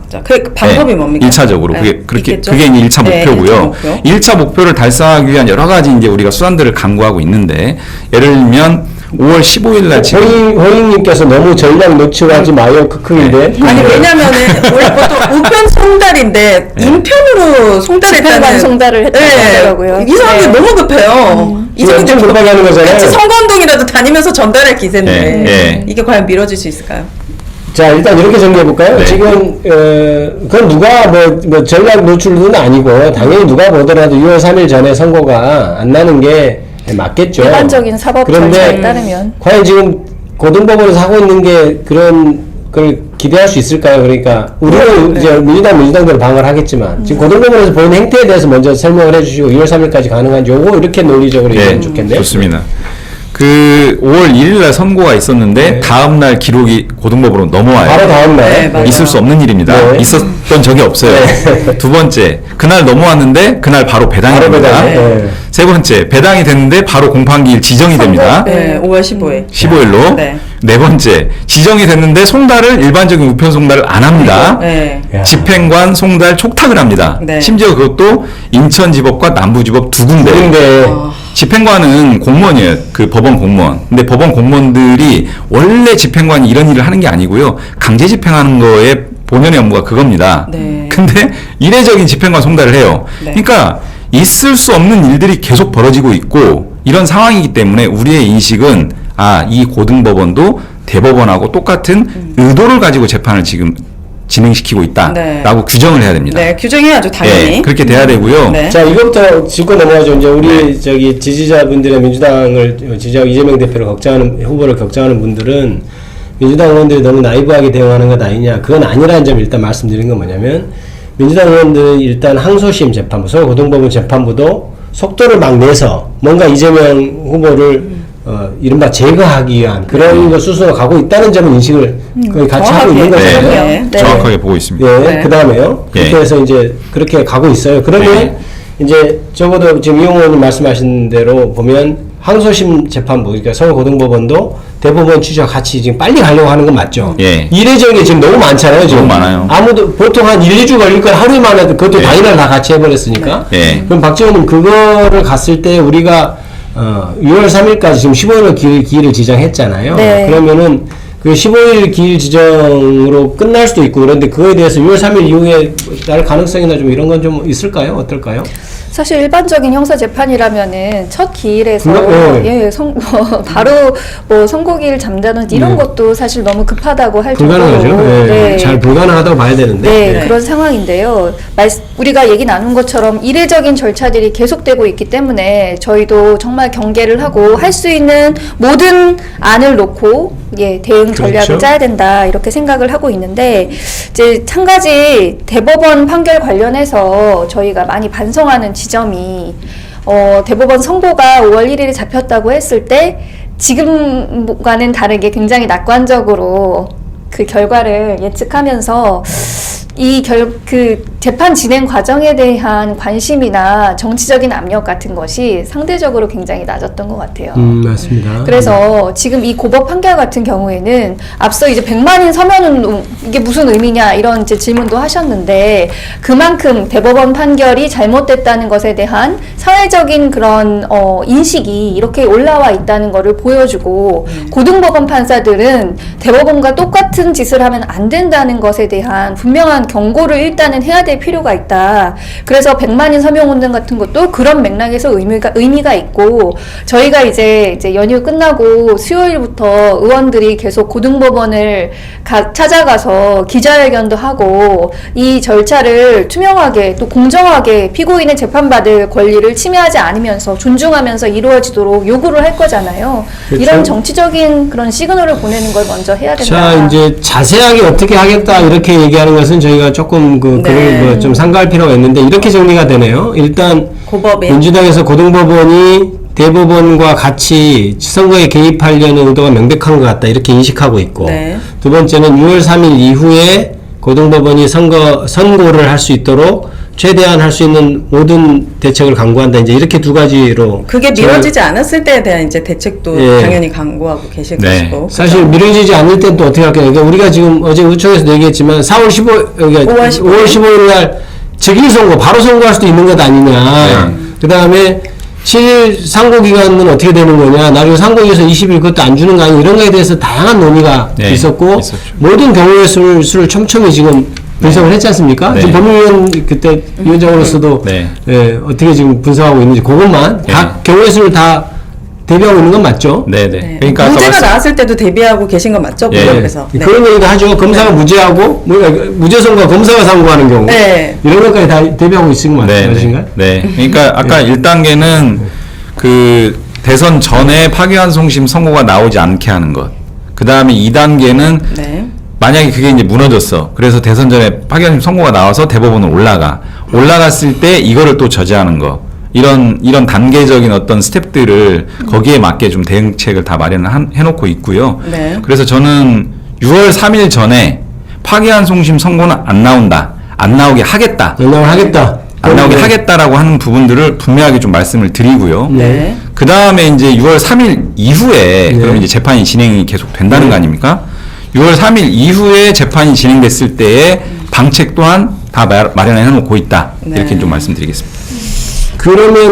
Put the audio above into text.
자, 그 방법이 뭡니까? 1차적으로. 네, 그게 있겠죠? 이제 1차 네, 목표고요. 1차 목표를 달성하기 위한 여러 가지 이제 우리가 수단들을 강구하고 있는데, 예를 들면 5월 15일 날 지금 호잉님께서 너무 전략 노출하지 마요. 크크인데. 아니 왜냐면은 원래 보통 우편 송달인데 인편으로 송달했다는 송달을 했다고 하더라고요. 이 사람들 네. 너무 급해요. 이 지금 사람들 엄청 급하게 하는 거잖아요. 같이 선거운동이라도 다니면서 전달할 기세인데 네. 이게 과연 미뤄질 수 있을까요? 자, 일단 이렇게 정리해볼까요? 네. 지금, 그건 누가 뭐 전략 노출은 아니고, 당연히 누가 보더라도 6월 3일 전에 선거가 안 나는 게 맞겠죠. 일반적인 사법 절차에 따르면. 과연 지금 고등법원에서 하고 있는 게 그런 걸 기대할 수 있을까요? 그러니까, 우리는 이제 민주당대로 방어를 하겠지만, 지금 고등법원에서 보이는 행태에 대해서 먼저 설명을 해주시고, 6월 3일까지 가능한지 요거 이렇게 논리적으로 얘기하면 좋겠네요. 좋습니다. 그 5월 1일 날 선고가 있었는데 네. 다음 날 기록이 고등법으로 넘어와요. 바로 다음날. 네, 맞아요. 있을 수 없는 일입니다. 네. 있었던 적이 없어요. 네. 두 번째, 그날 넘어왔는데 그날 바로 배당이 바로 됩니다. 배당. 네. 세 번째, 배당이 됐는데 바로 공판기일 지정이 됩니다. 네, 5월 15일. 15일로. 네. 네 번째, 지정이 됐는데 송달을 일반적인 우편 송달을 안 합니다. 네. 야. 집행관 송달 촉탁을 합니다. 네. 심지어 그것도 인천지법과 남부지법 두 군데. 근데, 집행관은 공무원이에요. 그 법원 공무원. 근데 법원 공무원들이 원래 집행관이 이런 일을 하는 게 아니고요. 강제 집행하는 거에 본연의 업무가 그겁니다. 네. 근데 이례적인 집행관 송달을 해요. 네. 그러니까 있을 수 없는 일들이 계속 벌어지고 있고 이런 상황이기 때문에 우리의 인식은 이 고등법원도 대법원하고 똑같은 의도를 가지고 재판을 지금 진행시키고 있다라고 네. 규정을 해야 됩니다. 네, 규정해야죠, 당연히. 네, 그렇게 돼야 되고요. 네. 자, 이것부터 짚고 넘어가죠. 이제 우리 네. 저기 지지자분들의 민주당을 지지하고 이재명 대표를 후보를 걱정하는 분들은 민주당 의원들이 너무 나이브하게 대응하는 것 아니냐. 그건 아니라는 점을 일단 말씀드린 건 뭐냐면 민주당 의원들은 일단 항소심 재판부, 서울 고등법원 재판부도 속도를 막 내서 뭔가 이재명 후보를 이른바 제거하기 위한 그런 거 수순으로 가고 있다는 점은 인식을 거의 같이 하고 있는 정확하게. 거잖아요. 네. 네. 정확하게 보고 있습니다. 예, 네. 그 다음에요. 그렇게 예. 해서 이제 그렇게 가고 있어요. 그러면 네. 이제 적어도 지금 이용 의원님 말씀하신 대로 보면 항소심 재판부, 그러니까 서울고등법원도 대법원 취지와 같이 지금 빨리 가려고 하는 건 맞죠? 예. 이례적인 게 지금 너무 많잖아요. 지금. 너무 많아요. 아무도 보통 한 1, 2주 걸릴 걸 하루만 해도 그것도 예. 당일날 다 같이 해버렸으니까. 예. 그럼 박지원님 그거를 갔을 때 우리가 6월 3일까지 지금 15일 기일을 지정했잖아요. 네. 그러면은 그 15일 기일 지정으로 끝날 수도 있고 그런데 그거에 대해서 6월 3일 이후에 날 가능성이나 좀 이런 건 좀 있을까요? 어떨까요? 사실 일반적인 형사 재판이라면은 첫 기일에서 네. 바로 뭐 선고기일 잠자는 이런 것도 사실 너무 급하다고 할 정도로 불가능하죠. 네. 잘 불가능하다고 봐야 되는데. 네, 네. 그런 상황인데요. 우리가 얘기 나눈 것처럼 이례적인 절차들이 계속되고 있기 때문에 저희도 정말 경계를 하고 할 수 있는 모든 안을 놓고 대응 전략을 그렇죠. 짜야 된다 이렇게 생각을 하고 있는데 이제 한 가지 대법원 판결 관련해서 저희가 많이 반성하는 지점이 대법원 선고가 5월 1일에 잡혔다고 했을 때 지금과는 다르게 굉장히 낙관적으로 그 결과를 예측하면서 그 재판 진행 과정에 대한 관심이나 정치적인 압력 같은 것이 상대적으로 굉장히 낮았던 것 같아요. 맞습니다. 그래서 지금 이 고법 판결 같은 경우에는 앞서 이제 100만인 서면운동 이게 무슨 의미냐 이런 이제 질문도 하셨는데 그만큼 대법원 판결이 잘못됐다는 것에 대한 사회적인 그런 인식이 이렇게 올라와 있다는 것을 보여주고 고등법원 판사들은 대법원과 똑같은 짓을 하면 안 된다는 것에 대한 분명한 경고를 일단은 해야 될 필요가 있다. 그래서 100만인 서명운동 같은 것도 그런 맥락에서 의미가 있고 저희가 이제 연휴 끝나고 수요일부터 의원들이 계속 고등법원을 찾아가서 기자회견도 하고 이 절차를 투명하게 또 공정하게 피고인의 재판받을 권리를 침해하지 않으면서 존중하면서 이루어지도록 요구를 할 거잖아요. 그렇죠. 이런 정치적인 그런 시그널을 보내는 걸 먼저 해야 된다. 자, 이제 자세하게 어떻게 하겠다 이렇게 얘기하는 것은 저희가 조금 글을 좀 상가할 필요가 있는데 이렇게 정리가 되네요. 일단 고법에 민주당에서 고등법원이 대법원과 같이 선거에 개입하려는 의도가 명백한 것 같다 이렇게 인식하고 있고 네. 두 번째는 6월 3일 이후에 고등법원이 선고를 할 수 있도록 최대한 할 수 있는 모든 대책을 강구한다. 이제 이렇게 두 가지로 그게 미뤄지지 않았을 때에 대한 이제 대책도 예. 당연히 강구하고 계실 네. 것이고. 사실 미뤄지지 않을 땐 또 어떻게 할까요? 그러니까 우리가 지금 어제 의총에서도 얘기했지만 4월 15일, 그러니까 5월 15일 날 즉일 선고, 바로 선고할 수도 있는 것 아니냐. 그 다음에 7일 상고 기간은 어떻게 되는 거냐. 나중에 상고에서 20일 그것도 안 주는 거 아니냐. 이런 거에 대해서 다양한 논의가 네, 있었고 있었죠. 모든 경우의 수를 촘촘히 지금 분석을 했지 않습니까? 네. 지금 법무위원 그때 위원장으로서도 네. 예, 어떻게 지금 분석하고 있는지 그것만 네. 각 경우의 수를 다 대비하고 있는 건 맞죠? 네네. 네. 그러니까 아까 무죄가 말씀- 나왔을 때도 대비하고 계신 건 맞죠? 예. 그래서 네. 그런 얘기도 하죠. 검사가 무죄하고 무죄 선고 검사가 상고하는 경우 네. 이런 것까지 다 대비하고 있는 거 맞으신가요? 네. 그러니까 아까 1단계는 그 대선 전에 파기환송심 선고가 나오지 않게 하는 것. 그 다음에 2단계는 네. 만약에 그게 이제 무너졌어. 그래서 대선 전에 파기환송심 선고가 나와서 대법원으로 올라갔을 때 이거를 또 저지하는 거. 이런 단계적인 어떤 스텝들을 거기에 맞게 좀 대응책을 다 마련해놓고 있고요. 네. 그래서 저는 6월 3일 전에 파기환송심 선고는 안 나온다. 안 나오게 하겠다. 연락을 하겠다. 안 나오게 그러면 하겠다라고 하는 부분들을 분명하게 좀 말씀을 드리고요. 네. 그 다음에 이제 6월 3일 이후에 네. 그럼 이제 재판이 진행이 계속 된다는 거 아닙니까? 6월 3일 이후에 재판이 진행됐을 때의 방책 또한 다 마련해 놓고 있다. 네. 이렇게 좀 말씀드리겠습니다. 그러면